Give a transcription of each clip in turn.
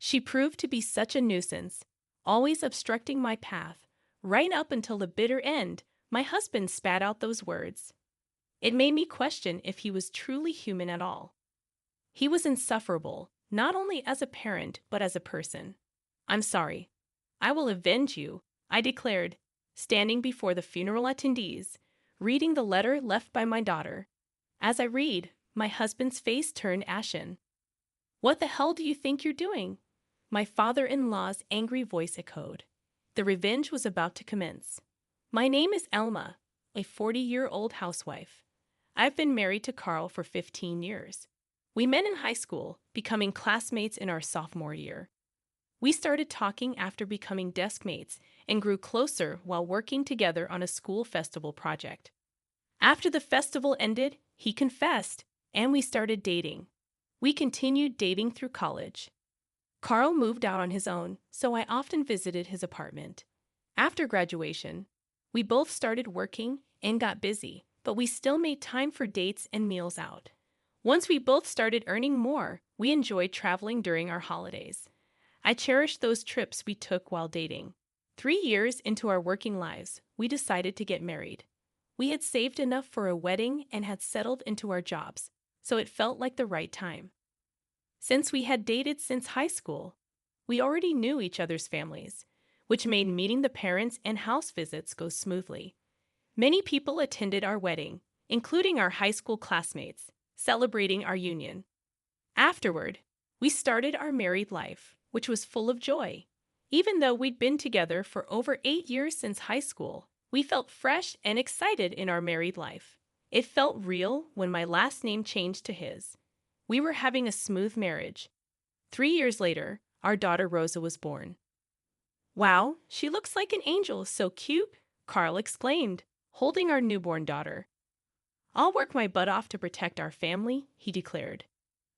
She proved to be such a nuisance, always obstructing my path, right up until the bitter end. My husband spat out those words. It made me question if he was truly human at all. He was insufferable, not only as a parent, but as a person. "I'm sorry. I will avenge you," I declared, standing before the funeral attendees, reading the letter left by my daughter. As I read, my husband's face turned ashen. "What the hell do you think you're doing?" my father-in-law's angry voice echoed. The revenge was about to commence. "My name is Elma, a 40-year-old housewife. I've been married to Carl for 15 years. We met in high school, becoming classmates in our sophomore year. We started talking after becoming desk mates and grew closer while working together on a school festival project. After the festival ended, he confessed, and we started dating. We continued dating through college. Carl moved out on his own, so I often visited his apartment. After graduation, we both started working and got busy, but we still made time for dates and meals out. Once we both started earning more, we enjoyed traveling during our holidays. I cherished those trips we took while dating. 3 years into our working lives, we decided to get married. We had saved enough for a wedding and had settled into our jobs, so it felt like the right time. Since we had dated since high school, we already knew each other's families, which made meeting the parents and house visits go smoothly. Many people attended our wedding, including our high school classmates, celebrating our union. Afterward, we started our married life, which was full of joy. Even though we'd been together for over 8 years since high school, we felt fresh and excited in our married life. It felt real when my last name changed to his. We were having a smooth marriage. 3 years later, our daughter Rosa was born. "Wow, she looks like an angel, so cute," Carl exclaimed, holding our newborn daughter. "I'll work my butt off to protect our family," he declared.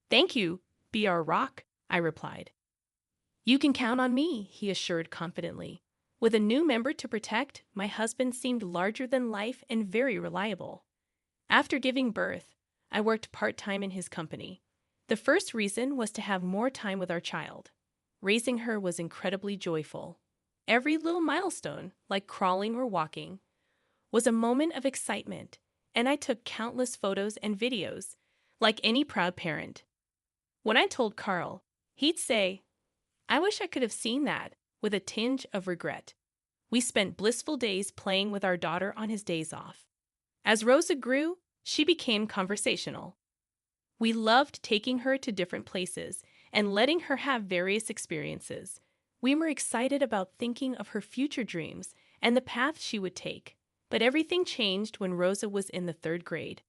"Thank you, be our rock," I replied. "You can count on me," he assured confidently. With a new member to protect, my husband seemed larger than life and very reliable. After giving birth, I worked part-time in his company. The first reason was to have more time with our child. Raising her was incredibly joyful. Every little milestone, like crawling or walking, was a moment of excitement, and I took countless photos and videos, like any proud parent. When I told Carl, he'd say, "I wish I could have seen that," with a tinge of regret. We spent blissful days playing with our daughter on his days off. As Rosa grew, she became conversational. We loved taking her to different places and letting her have various experiences. We were excited about thinking of her future dreams and the path she would take. But everything changed when Rosa was in the 3rd grade.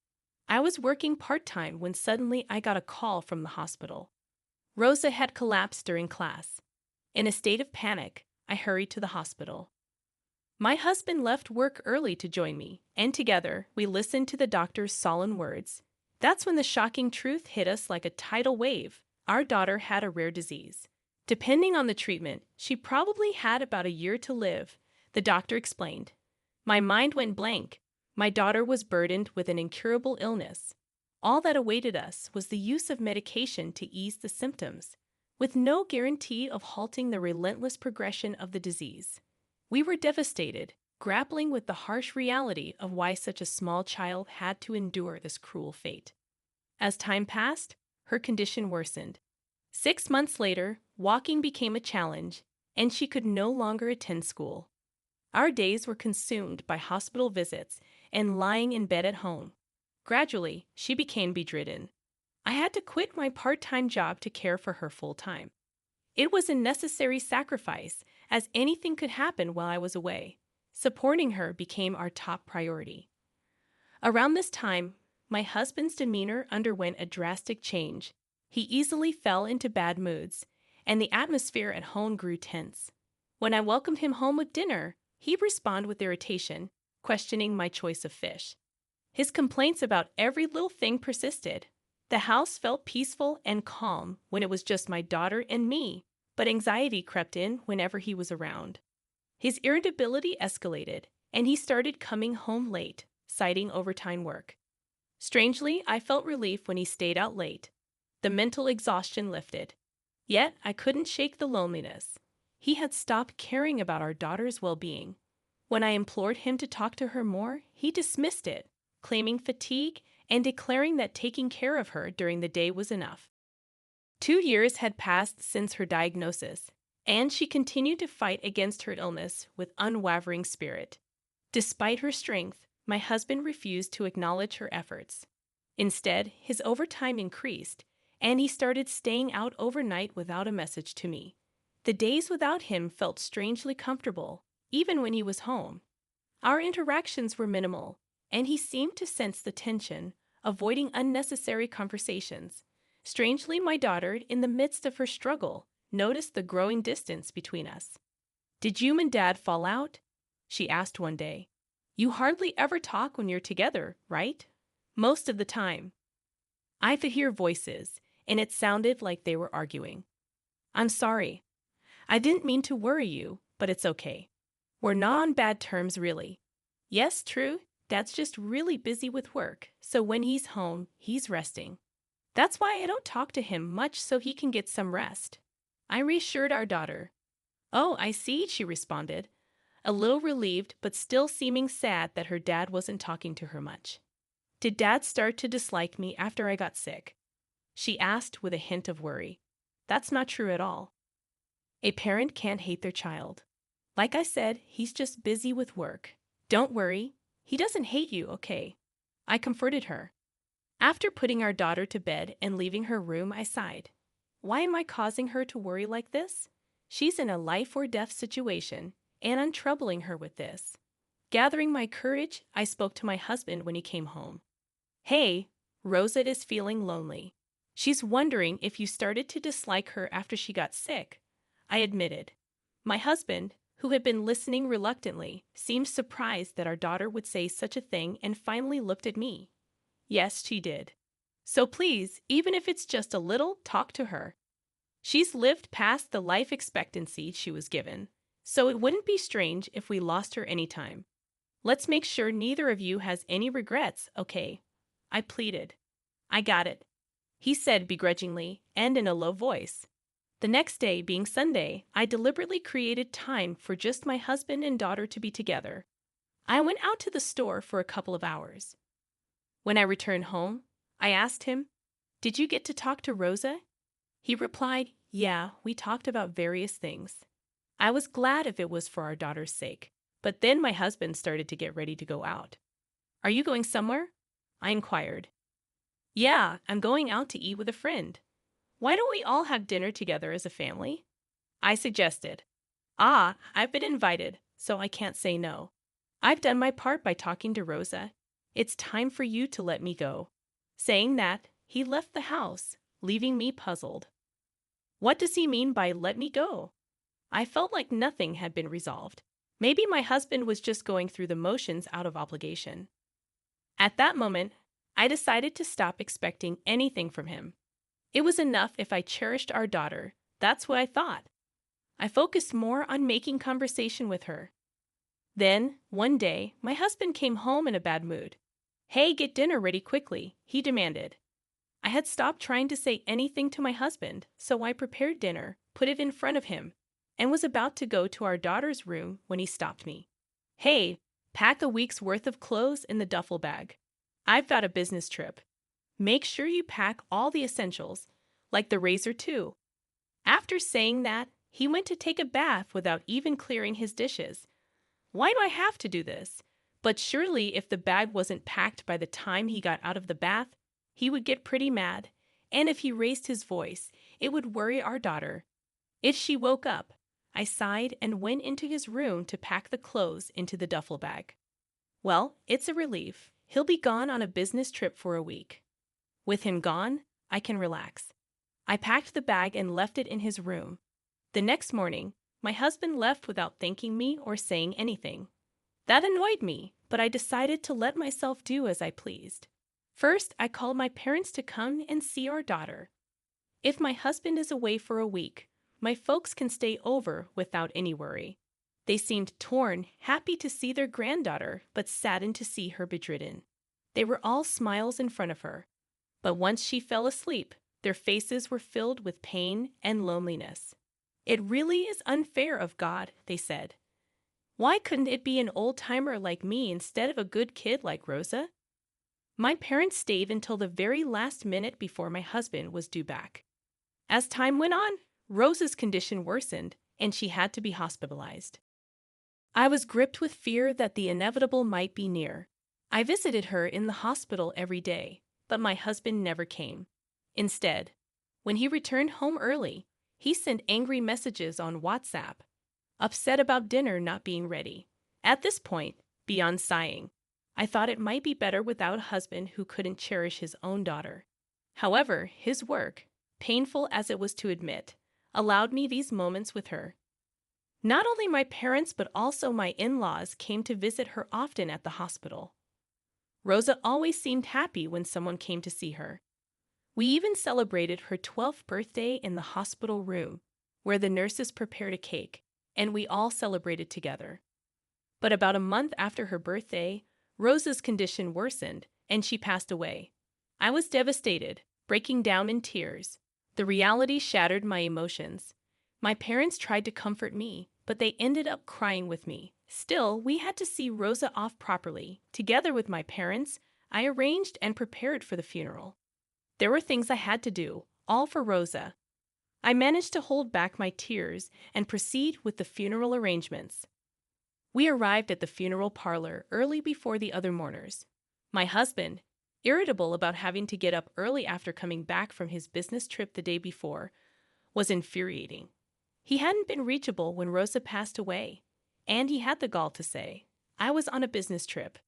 I was working part-time when suddenly I got a call from the hospital. Rosa had collapsed during class. In a state of panic, I hurried to the hospital. My husband left work early to join me, and together we listened to the doctor's solemn words. That's when the shocking truth hit us like a tidal wave. Our daughter had a rare disease. Depending on the treatment, she probably had about a year to live, the doctor explained. My mind went blank. My daughter was burdened with an incurable illness. All that awaited us was the use of medication to ease the symptoms, with no guarantee of halting the relentless progression of the disease. We were devastated, grappling with the harsh reality of why such a small child had to endure this cruel fate. As time passed, her condition worsened. 6 months later, walking became a challenge, and she could no longer attend school. Our days were consumed by hospital visits and lying in bed at home. Gradually, she became bedridden. I had to quit my part-time job to care for her full-time. It was a necessary sacrifice, as anything could happen while I was away. Supporting her became our top priority. Around this time, my husband's demeanor underwent a drastic change. He easily fell into bad moods, and the atmosphere at home grew tense. When I welcomed him home with dinner, he'd respond with irritation, questioning my choice of fish. His complaints about every little thing persisted. The house felt peaceful and calm when it was just my daughter and me, but anxiety crept in whenever he was around. His irritability escalated, and he started coming home late, citing overtime work. Strangely, I felt relief when he stayed out late. The mental exhaustion lifted. Yet I couldn't shake the loneliness. He had stopped caring about our daughter's well-being. When I implored him to talk to her more, he dismissed it, claiming fatigue and declaring that taking care of her during the day was enough. 2 years had passed since her diagnosis, and she continued to fight against her illness with unwavering spirit. Despite her strength, my husband refused to acknowledge her efforts. Instead, his overtime increased, and he started staying out overnight without a message to me. The days without him felt strangely comfortable, even when he was home. Our interactions were minimal, and he seemed to sense the tension, avoiding unnecessary conversations. Strangely, my daughter, in the midst of her struggle, noticed the growing distance between us. "Did you and Dad fall out?" she asked one day. "You hardly ever talk when you're together, right?" "Most of the time." I could hear voices, and it sounded like they were arguing. "I'm sorry. I didn't mean to worry you, but it's okay. We're not on bad terms, really. Yes, true, Dad's just really busy with work, so when he's home, he's resting. That's why I don't talk to him much so he can get some rest." I reassured our daughter. "Oh, I see," she responded, a little relieved but still seeming sad that her dad wasn't talking to her much. "Did Dad start to dislike me after I got sick?" she asked with a hint of worry. "That's not true at all. A parent can't hate their child. Like I said, he's just busy with work. Don't worry, he doesn't hate you, okay?" I comforted her. After putting our daughter to bed and leaving her room, I sighed. Why am I causing her to worry like this? She's in a life-or-death situation, and I'm troubling her with this. Gathering my courage, I spoke to my husband when he came home. "Hey, Rosa is feeling lonely. She's wondering if you started to dislike her after she got sick," I admitted. My husband, who had been listening reluctantly, seemed surprised that our daughter would say such a thing and finally looked at me. "Yes, she did. So please, even if it's just a little, talk to her. She's lived past the life expectancy she was given, so it wouldn't be strange if we lost her anytime. Let's make sure neither of you has any regrets, okay?" I pleaded. "I got it," he said begrudgingly and in a low voice. The next day, being Sunday, I deliberately created time for just my husband and daughter to be together. I went out to the store for a couple of hours. When I returned home, I asked him, "Did you get to talk to Rosa?" He replied, "Yeah, we talked about various things." I was glad if it was for our daughter's sake, but then my husband started to get ready to go out. "Are you going somewhere?" I inquired. "Yeah, I'm going out to eat with a friend. Why don't we all have dinner together as a family?" I suggested. "Ah, I've been invited, so I can't say no. I've done my part by talking to Rosa. It's time for you to let me go." Saying that, he left the house, leaving me puzzled. What does he mean by "let me go"? I felt like nothing had been resolved. Maybe my husband was just going through the motions out of obligation. At that moment, I decided to stop expecting anything from him. It was enough if I cherished our daughter. That's what I thought. I focused more on making conversation with her. Then, one day, my husband came home in a bad mood. "Hey, get dinner ready quickly," he demanded. I had stopped trying to say anything to my husband, so I prepared dinner, put it in front of him, and was about to go to our daughter's room when he stopped me. "Hey, pack a week's worth of clothes in the duffel bag. I've got a business trip. Make sure you pack all the essentials, like the razor too." After saying that, he went to take a bath without even clearing his dishes. Why do I have to do this? But surely if the bag wasn't packed by the time he got out of the bath, he would get pretty mad, and if he raised his voice, it would worry our daughter. If she woke up, I sighed and went into his room to pack the clothes into the duffel bag. Well, it's a relief. He'll be gone on a business trip for a week. With him gone, I can relax. I packed the bag and left it in his room. The next morning, my husband left without thanking me or saying anything. That annoyed me, but I decided to let myself do as I pleased. First, I called my parents to come and see our daughter. If my husband is away for a week, my folks can stay over without any worry. They seemed torn, happy to see their granddaughter, but saddened to see her bedridden. They were all smiles in front of her. But once she fell asleep, Their faces were filled with pain and loneliness. "It really is unfair of God," they said. "Why couldn't it be an old-timer like me instead of a good kid like Rosa?" My parents stayed until the very last minute before my husband was due back. As time went on, Rosa's condition worsened, and she had to be hospitalized. I was gripped with fear that the inevitable might be near. I visited her in the hospital every day, but my husband never came. Instead, when he returned home early, he sent angry messages on WhatsApp, upset about dinner not being ready. At this point, beyond sighing, I thought it might be better without a husband who couldn't cherish his own daughter. However, his work, painful as it was to admit, allowed me these moments with her. Not only my parents but also my in-laws came to visit her often at the hospital. Rosa always seemed happy when someone came to see her. We even celebrated her 12th birthday in the hospital room, where the nurses prepared a cake, and we all celebrated together. But about a month after her birthday, Rosa's condition worsened, and she passed away. I was devastated, breaking down in tears. The reality shattered my emotions. My parents tried to comfort me, but they ended up crying with me. Still, we had to see Rosa off properly. Together with my parents, I arranged and prepared for the funeral. There were things I had to do, all for Rosa. I managed to hold back my tears and proceed with the funeral arrangements. We arrived at the funeral parlor early before the other mourners. My husband, irritable about having to get up early after coming back from his business trip the day before, was infuriating. He hadn't been reachable when Rosa passed away, and he had the gall to say, "I was on a business trip.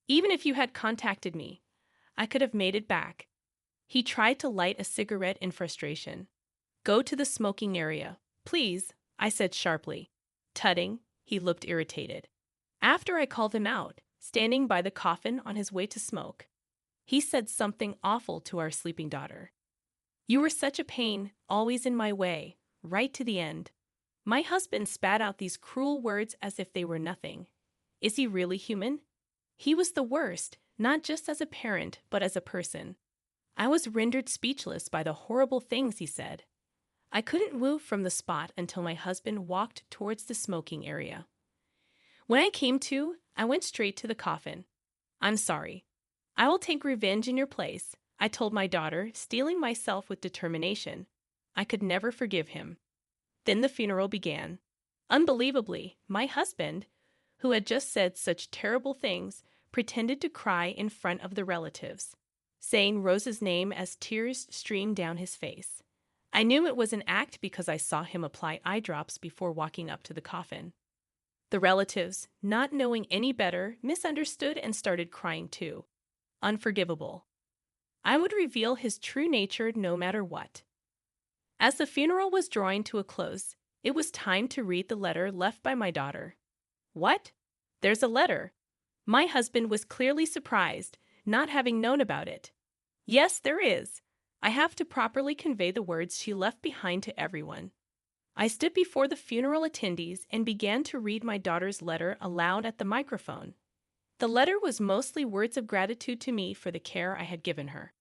Even if you had contacted me, I could have made it back." He tried to light a cigarette in frustration. "Go to the smoking area, please," I said sharply. Tutting, he looked irritated. After I called him out, standing by the coffin on his way to smoke, he said something awful to our sleeping daughter. "You were such a pain, always in my way, right to the end." My husband spat out these cruel words as if they were nothing. Is he really human? He was the worst, not just as a parent, but as a person. I was rendered speechless by the horrible things he said. I couldn't move from the spot until my husband walked towards the smoking area. When I came to, I went straight to the coffin. "I'm sorry. I will take revenge in your place," I told my daughter, steeling myself with determination. I could never forgive him. Then the funeral began. Unbelievably, my husband, who had just said such terrible things, pretended to cry in front of the relatives, saying Rosa's name as tears streamed down his face. I knew it was an act because I saw him apply eye drops before walking up to the coffin. The relatives, not knowing any better, misunderstood and started crying too. Unforgivable. I would reveal his true nature no matter what. As the funeral was drawing to a close, it was time to read the letter left by my daughter. "What? There's a letter." My husband was clearly surprised, not having known about it. "Yes, there is. I have to properly convey the words she left behind to everyone." I stood before the funeral attendees and began to read my daughter's letter aloud at the microphone. The letter was mostly words of gratitude to me for the care I had given her.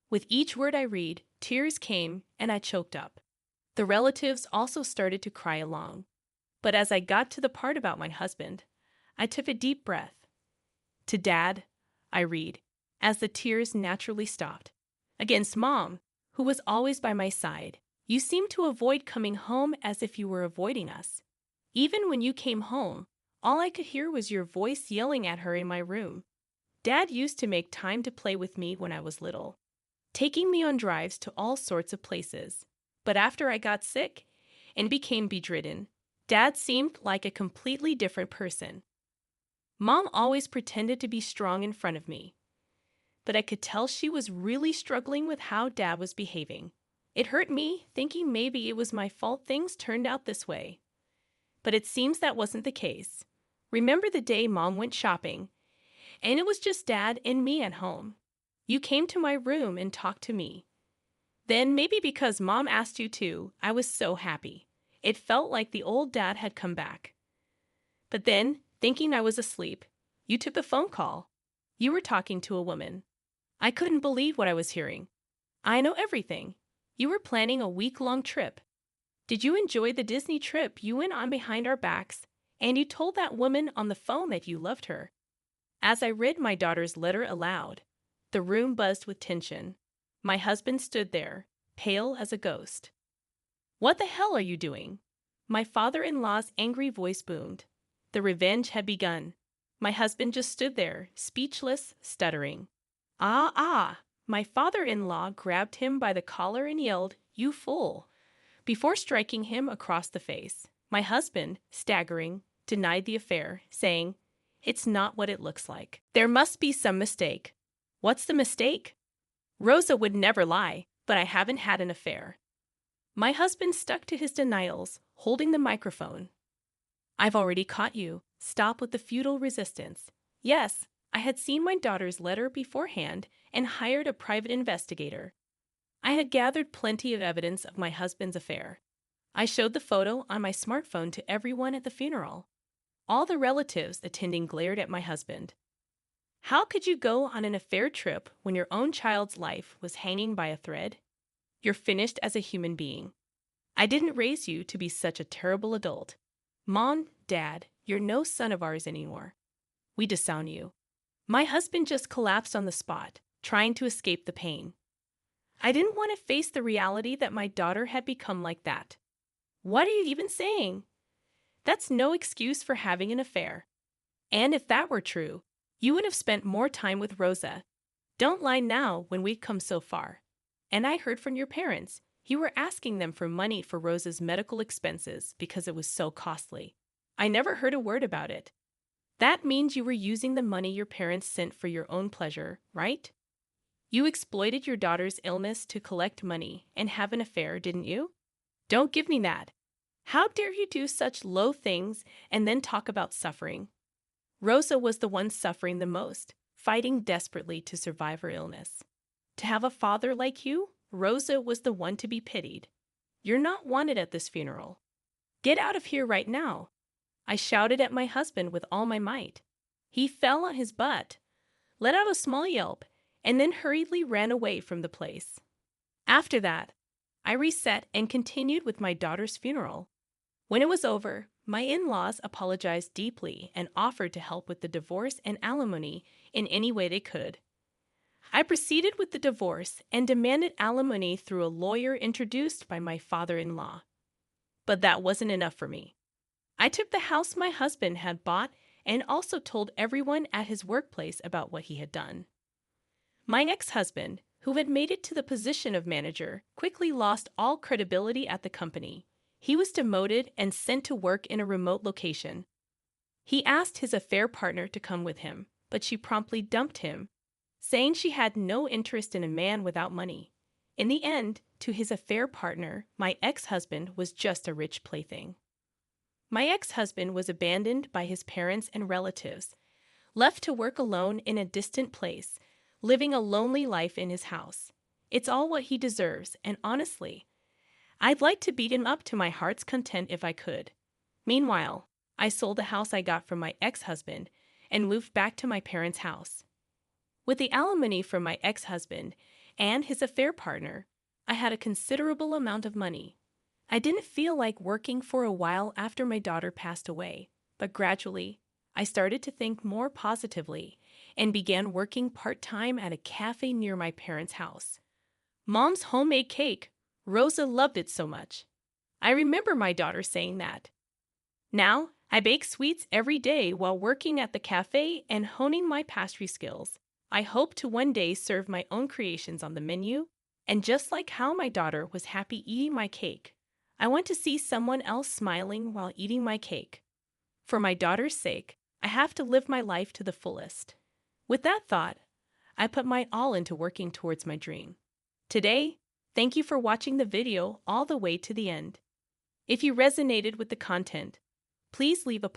With each word I read, tears came and I choked up. The relatives also started to cry along. But as I got to the part about my husband, I took a deep breath. "To Dad," I read, as the tears naturally stopped. "Against Mom, who was always by my side. You seemed to avoid coming home as if you were avoiding us. Even when you came home, all I could hear was your voice yelling at her in my room. Dad used to make time to play with me when I was little, taking me on drives to all sorts of places. But after I got sick and became bedridden, Dad seemed like a completely different person. Mom always pretended to be strong in front of me, but I could tell she was really struggling with how Dad was behaving. It hurt me, thinking maybe it was my fault things turned out this way. But it seems that wasn't the case. Remember the day Mom went shopping, and it was just Dad and me at home. You came to my room and talked to me. Then, maybe because Mom asked you to, I was so happy. It felt like the old Dad had come back. But then, thinking I was asleep, you took the phone call. You were talking to a woman. I couldn't believe what I was hearing. I know everything. You were planning a week-long trip. Did you enjoy the Disney trip you went on behind our backs? And you told that woman on the phone that you loved her. As I read my daughter's letter aloud, the room buzzed with tension. My husband stood there, pale as a ghost. What the hell are you doing? My father-in-law's angry voice boomed. The revenge had begun. My husband just stood there, speechless, stuttering. Ah! My father-in-law grabbed him by the collar and yelled, "You fool!" before striking him across the face. My husband, staggering, denied the affair, saying, "It's not what it looks like. There must be some mistake." What's the mistake? Rosa would never lie, but I haven't had an affair. My husband stuck to his denials, holding the microphone. I've already caught you. Stop with the futile resistance. Yes, I had seen my daughter's letter beforehand and hired a private investigator. I had gathered plenty of evidence of my husband's affair. I showed the photo on my smartphone to everyone at the funeral. All the relatives attending glared at my husband. How could you go on an affair trip when your own child's life was hanging by a thread? You're finished as a human being. I didn't raise you to be such a terrible adult. Mom, Dad, you're no son of ours anymore. We disown you. My husband just collapsed on the spot, trying to escape the pain. I didn't want to face the reality that my daughter had become like that. What are you even saying? That's no excuse for having an affair. And if that were true, you would have spent more time with Rosa. Don't lie now when we've come so far. And I heard from your parents. You were asking them for money for Rosa's medical expenses because it was so costly. I never heard a word about it. That means you were using the money your parents sent for your own pleasure, right? You exploited your daughter's illness to collect money and have an affair, didn't you? Don't give me that. How dare you do such low things and then talk about suffering? Rosa was the one suffering the most, fighting desperately to survive her illness. To have a father like you, Rosa was the one to be pitied. You're not wanted at this funeral. Get out of here right now. I shouted at my husband with all my might. He fell on his butt, let out a small yelp, and then hurriedly ran away from the place. After that, I reset and continued with my daughter's funeral. When it was over, my in-laws apologized deeply and offered to help with the divorce and alimony in any way they could. I proceeded with the divorce and demanded alimony through a lawyer introduced by my father-in-law. But that wasn't enough for me. I took the house my husband had bought and also told everyone at his workplace about what he had done. My ex-husband, who had made it to the position of manager, quickly lost all credibility at the company. He was demoted and sent to work in a remote location. He asked his affair partner to come with him, but she promptly dumped him, saying she had no interest in a man without money. In the end, to his affair partner, my ex-husband was just a rich plaything. My ex-husband was abandoned by his parents and relatives, left to work alone in a distant place, living a lonely life in his house. It's all what he deserves, and honestly, I'd like to beat him up to my heart's content if I could. Meanwhile, I sold the house I got from my ex-husband and moved back to my parents' house. With the alimony from my ex-husband and his affair partner, I had a considerable amount of money. I didn't feel like working for a while after my daughter passed away, but gradually, I started to think more positively and began working part-time at a cafe near my parents' house. Mom's homemade cake. Rosa loved it so much. I remember my daughter saying that. Now, I bake sweets every day while working at the cafe and honing my pastry skills. I hope to one day serve my own creations on the menu, and just like how my daughter was happy eating my cake, I want to see someone else smiling while eating my cake. For my daughter's sake, I have to live my life to the fullest. With that thought, I put my all into working towards my dream. Today, thank you for watching the video all the way to the end. If you resonated with the content, please leave a